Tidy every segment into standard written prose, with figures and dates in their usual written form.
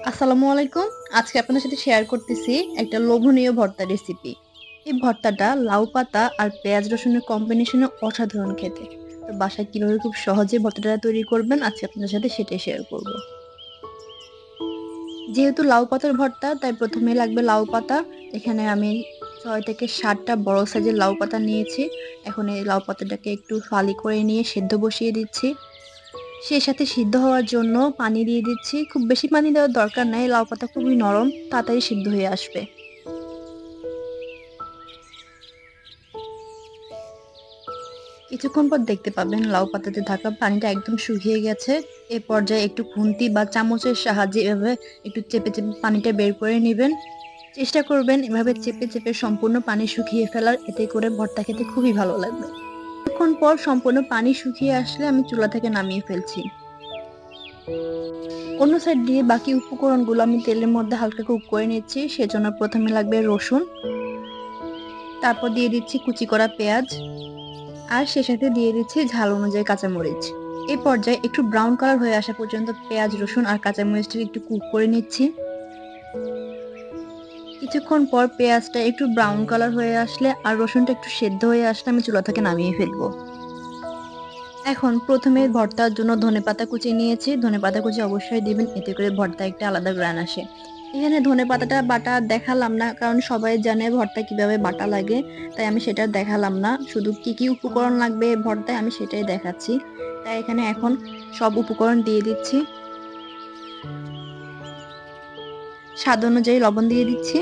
আসসালামু আলাইকুম। আজকে আপনাদের সাথে শেয়ার করতেছি একটা লোভনীয় ভর্তা রেসিপি। এই ভর্তাটা লাউ পাতা আর পেঁয়াজ রসুনের কম্বিনেশনে অসাধারণ খেতে। তো বাসায় কিভাবে খুব সহজে ভর্তাটা তৈরি করবেন আজকে আপনাদের সাথে সেটাই শেয়ার করব। যেহেতু লাউ পাতার ভর্তা তাই প্রথমেই লাগবে লাউ পাতা। এখানে আমি ৬ থেকে ৭ টা বড় সাইজের লাউ পাতা নিয়েছি। এখন এই লাউ পাতাটাকে একটু ফালি করে নিয়ে সেদ্ধ বসিয়ে দিচ্ছি। সেই সাথে সিদ্ধ হওয়ার জন্য পানি দিয়ে দিচ্ছি। খুব বেশি পানি দেওয়ার দরকার নাই। লাউ পাতা খুবই নরম, তাড়াতাড়ি সিদ্ধ হয়ে আসবে। কিছুক্ষণ পর দেখতে পাবেন লাউ পাতাতে থাকা পানিটা একদম শুকিয়ে গেছে। এ পর্যায়ে একটু খুন্তি বা চামচের সাহায্যে এভাবে একটু চেপে, চেপে পানিটা বের করে নিবেন। চেষ্টা করবেন এভাবে চেপে, চেপে সম্পূর্ণ পানি শুকিয়ে ফেলার। এতে করে ভর্তা খেতে খুবই ভালো লাগবে। কিছুক্ষণ পর সম্পূর্ণ পানি শুকিয়ে আসলে আমি চুলা থেকে নামিয়ে ফেলছি। অন্য সাইড দিয়ে বাকি উপকরণগুলো আমি তেলের মধ্যে হালকা কুক করে নিচ্ছি। সেজন্য প্রথমে লাগবে রসুন, তারপর দিয়ে দিচ্ছি কুচি করা পেঁয়াজ, আর সে সাথে দিয়ে দিচ্ছি ঝাল অনুযায়ী কাঁচামরিচ। এই পর্যায়ে একটু ব্রাউন কালার হয়ে আসা পর্যন্ত পেঁয়াজ, রসুন আর কাঁচামরিচটা একটু কুক করে নিচ্ছি। কিছুক্ষণ পর পেঁয়াজটা একটু ব্রাউন কালার হয়ে আসলে আর রসুনটা একটু সেদ্ধ হয়ে আসলে আমি চুলা থেকে নামিয়ে ফেলবো। এখন প্রথমে ভর্তার জন্য ধনেপাতা কুচি নিয়েছি। ধনেপাতা কুচি অবশ্যই দিবেন, এতে করে ভর্তায় একটা আলাদা ঘ্রাণ আসে। এখানে ধনেপাতাটা বাটা দেখালাম না, কারণ সবাই জানে ভর্তা কিভাবে বাটা লাগে। তাই আমি সেটা দেখালাম না। শুধু কি, কি উপকরণ লাগবে ভর্তায় আমি সেটাই দেখাচ্ছি। তাই এখানে এখন সব উপকরণ দিয়ে দিচ্ছি। স্বাদ অনুযায়ী লবণ দিয়ে দিচ্ছি।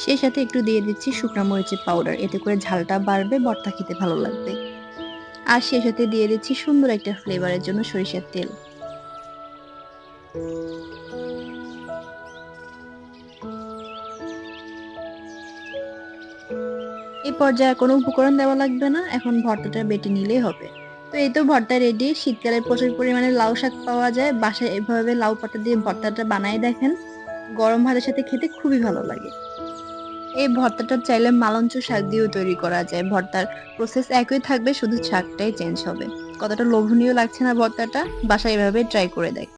সেই সাথে একটু দিয়ে দিচ্ছি শুকনা মরিচের পাউডার। এতে করে ঝালটা বাড়বে, ভর্তা খেতে ভালো লাগবে। আর সেই সাথে দিয়ে দিচ্ছি সুন্দর একটা ফ্লেভারের জন্য সরিষার তেল। এই পর্যায়ে কোনো উপকরণ দেওয়া লাগবে না। এখন ভর্তাটা বেটে নিলেই হবে। তো এই তো ভর্তা রেডি। শীতকালে প্রচুর পরিমাণে লাউ শাক পাওয়া যায়। বাসায় এভাবে লাউ পাতা দিয়ে ভর্তাটা বানায় দেখেন। গরম ভাতের সাথে খেতে খুবই ভালো লাগে। এই ভর্তাটা চাইলে মালঞ্চ শাক দিয়েও তৈরি করা যায়। ভর্তার প্রসেস একই থাকবে, শুধু শাকটাই চেঞ্জ হবে। কতটা লোভনীয় লাগছে না ভর্তাটা? বাসায় এভাবে ট্রাই করে দেখ।